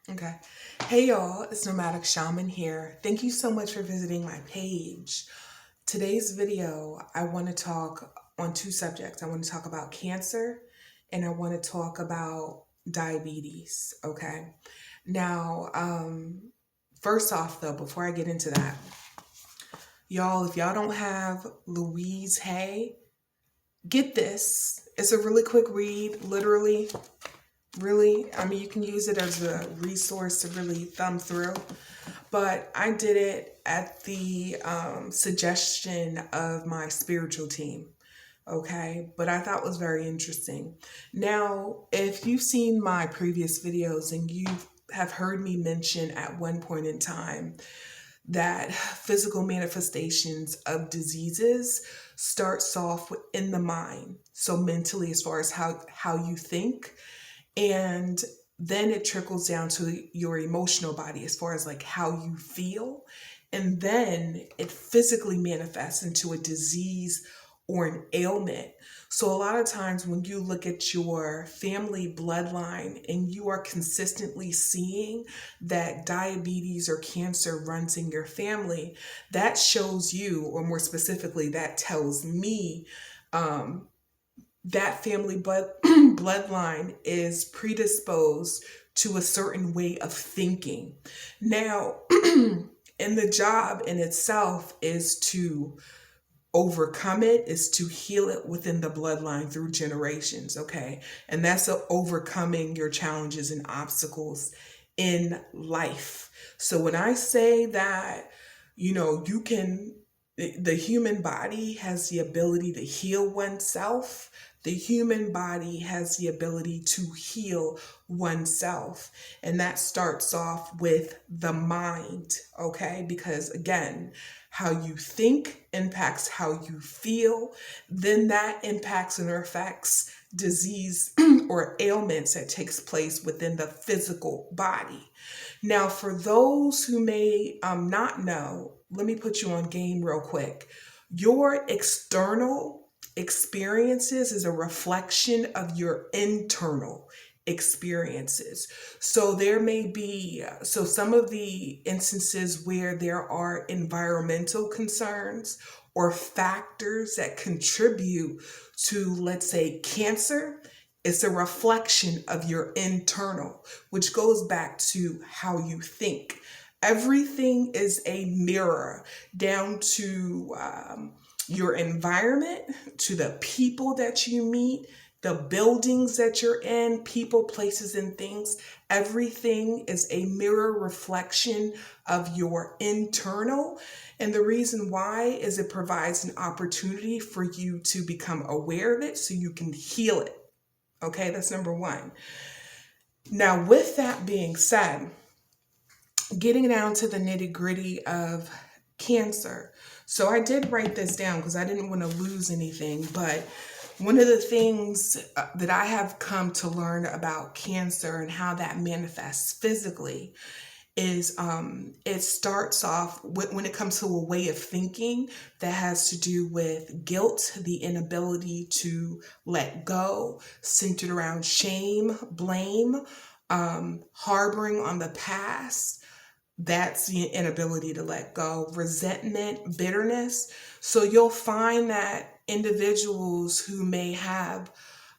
Okay. Hey y'all, it's Nomadic Shaman here. Thank you so much for visiting my page. Today's video, I want to talk on two subjects. I want to talk about cancer and I want to talk about diabetes. Okay. Now, first off though, before I get into that, y'all, if y'all don't have Louise Hay, get this. It's a really quick read, literally. Really, I mean, you can use it as a resource to really thumb through, but I did it at the suggestion of my spiritual team. Okay, but I thought it was very interesting. Now, if you've seen my previous videos and you have heard me mention at one point in time that physical manifestations of diseases starts off in the mind, so mentally, as far as how you think, and then it trickles down to your emotional body as far as like how you feel. And then it physically manifests into a disease or an ailment. So a lot of times when you look at your family bloodline and you are consistently seeing that diabetes or cancer runs in your family, that shows you, or more specifically, that tells me um, that family bloodline is predisposed to a certain way of thinking. Now, and the job in itself is to overcome it, is to heal it within the bloodline through generations, okay? And that's overcoming your challenges and obstacles in life. So when I say that, you can, the human body has the ability to heal oneself. The human body has the ability to heal oneself. And that starts off with the mind, okay? Because again, how you think impacts how you feel, then that impacts and affects disease or ailments that takes place within the physical body. Now, for those who may not know, let me put you on game real quick. Your external experiences is a reflection of your internal experiences. So there may be, so some of the instances where there are environmental concerns or factors that contribute to, let's say, cancer, it's a reflection of your internal, which goes back to how you think. Everything is a mirror down to your environment, to the people that you meet, the buildings that you're in, people, places, and things. Everything is a mirror reflection of your internal. And the reason why is it provides an opportunity for you to become aware of it so you can heal it. Okay, that's number one. Now, with that being said, getting down to the nitty gritty of cancer. So I did write this down because I didn't want to lose anything, but one of the things that I have come to learn about cancer and how that manifests physically is it starts off when it comes to a way of thinking that has to do with guilt, the inability to let go, centered around shame, blame, harboring on the past. That's the inability to let go, resentment, bitterness. So you'll find that individuals who may have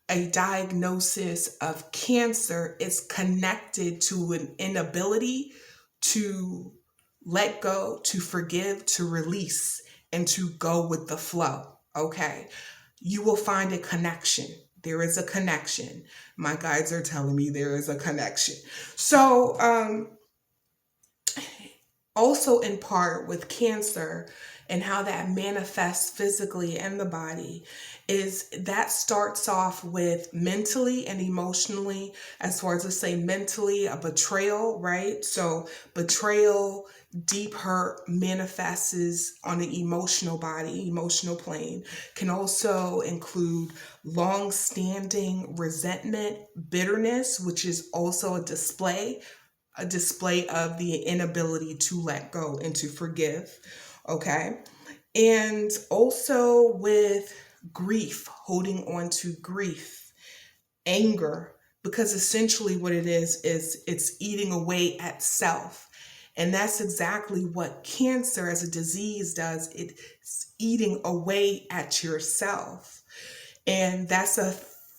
a diagnosis of cancer is connected to an inability to let go, to forgive, to release, and to go with the flow. Okay. You will find a connection. There is a connection. My guides are telling me there is a connection. So, also in part with cancer and how that manifests physically in the body is that starts off with mentally and emotionally. As far as, let's say, mentally, a betrayal, right? So betrayal, deep hurt manifests on the emotional body, emotional plane, can also include long-standing resentment, bitterness, which is also a display of the inability to let go and to forgive. Okay. And also with grief, holding on to grief, anger, because essentially what it is it's eating away at self. And that's exactly what cancer as a disease does. It's eating away at yourself. And that's a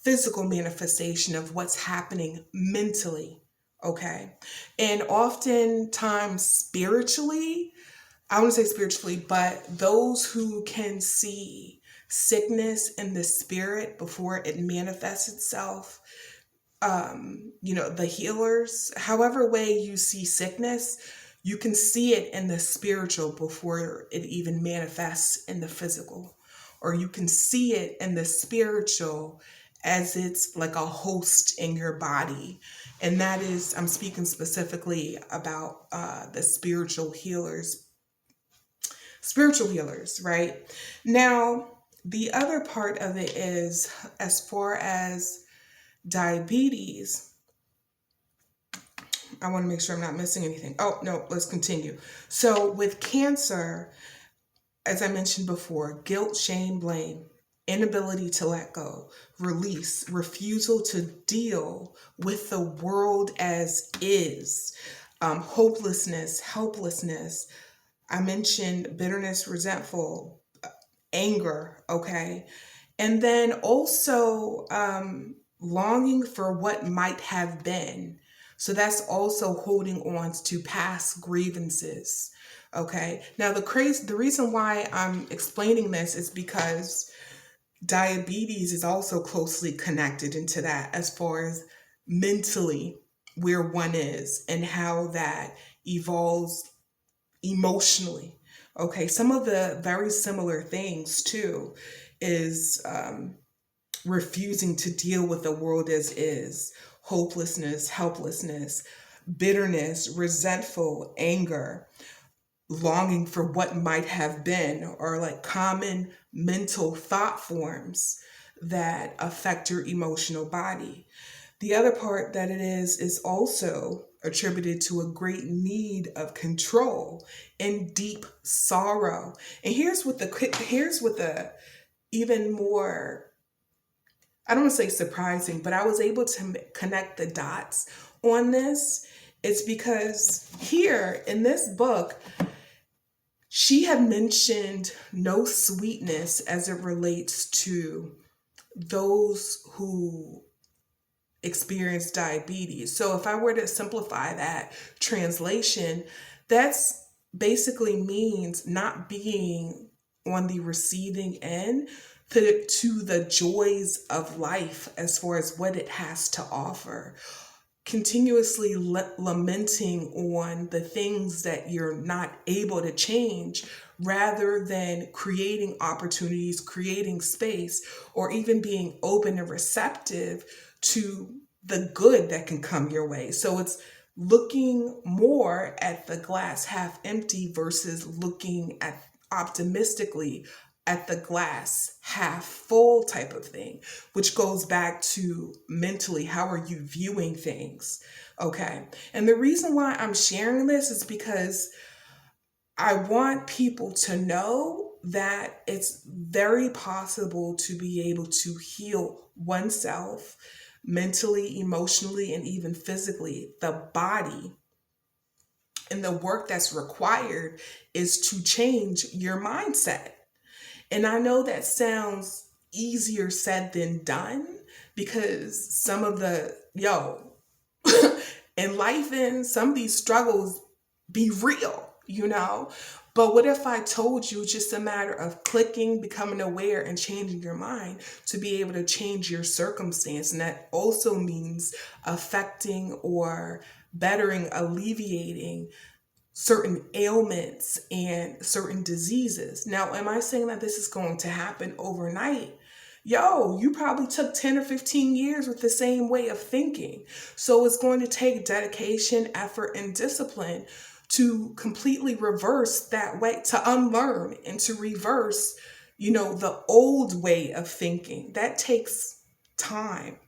physical manifestation of what's happening mentally. Okay. And oftentimes spiritually, I want to say spiritually, but those who can see sickness in the spirit before it manifests itself, the healers, however way you see sickness, you can see it in the spiritual before it even manifests in the physical. Or you can see it in the spiritual as it's like a host in your body. And that is, I'm speaking specifically about the spiritual healers, right? Now, the other part of it is, as far as diabetes, I want to make sure I'm not missing anything. Oh, no, let's continue. So with cancer, as I mentioned before, guilt, shame, blame, inability to let go, release, refusal to deal with the world as is, hopelessness, helplessness. I mentioned bitterness, resentful, anger, okay? And then also longing for what might have been. So that's also holding on to past grievances. Okay. Now the reason why I'm explaining this is because diabetes is also closely connected into that, as far as mentally where one is and how that evolves emotionally. Okay. Some of the very similar things too is refusing to deal with the world as is, hopelessness, helplessness, bitterness, resentful, anger, longing for what might have been, or like common mental thought forms that affect your emotional body. The other part that it is also attributed to a great need of control and deep sorrow. And here's what the even more, I don't want to say surprising, but I was able to connect the dots on this. It's because here in this book, she had mentioned no sweetness as it relates to those who experience diabetes. So if I were to simplify that translation, that's basically means not being on the receiving end to the joys of life as far as what it has to offer. Continuously lamenting on the things that you're not able to change, rather than creating opportunities, creating space, or even being open and receptive to the good that can come your way. So it's looking more at the glass half empty versus looking at optimistically at the glass half full type of thing, which goes back to mentally, how are you viewing things? Okay. And the reason why I'm sharing this is because I want people to know that it's very possible to be able to heal oneself mentally, emotionally, and even physically. The body and the work that's required is to change your mindset. And I know that sounds easier said than done, because some of the, in life, and some of these struggles be real. But what if I told you just a matter of clicking, becoming aware, and changing your mind to be able to change your circumstance? And that also means affecting or bettering, alleviating certain ailments and certain diseases. Now, am I saying that this is going to happen overnight? You probably took 10 or 15 years with the same way of thinking. So it's going to take dedication, effort, and discipline to completely reverse that way, to unlearn and to reverse, the old way of thinking. That takes time.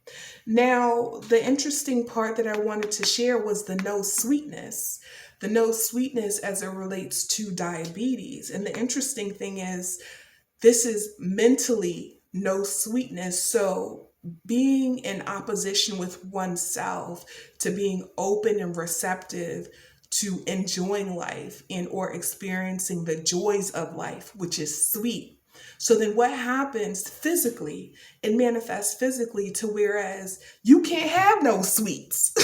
Now, the interesting part that I wanted to share was the no sweetness. The no sweetness as it relates to diabetes. And the interesting thing is, this is mentally no sweetness. So being in opposition with oneself to being open and receptive to enjoying life and or experiencing the joys of life, which is sweet. So then what happens physically? It manifests physically to whereas you can't have no sweets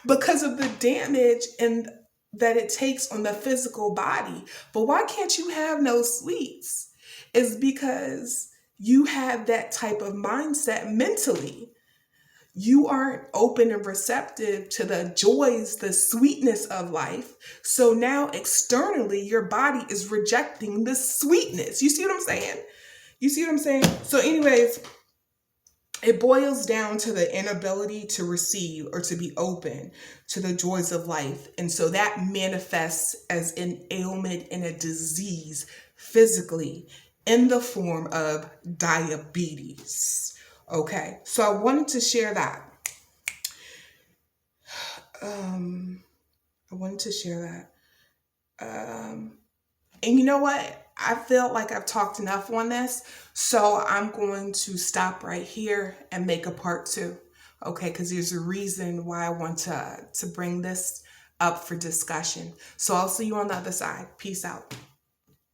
because of the damage and that it takes on the physical body. But why can't you have no sweets? Is because you have that type of mindset mentally. You aren't open and receptive to the joys, the sweetness of life. So now externally, your body is rejecting the sweetness. You see what I'm saying? You see what I'm saying? So, anyways, it boils down to the inability to receive or to be open to the joys of life. And so that manifests as an ailment and a disease physically in the form of diabetes. Okay, so I wanted to share that. I wanted to share that. And you know what? I feel like I've talked enough on this, so I'm going to stop right here and make a part 2. Okay, because there's a reason why I want to bring this up for discussion. So I'll see you on the other side. Peace out.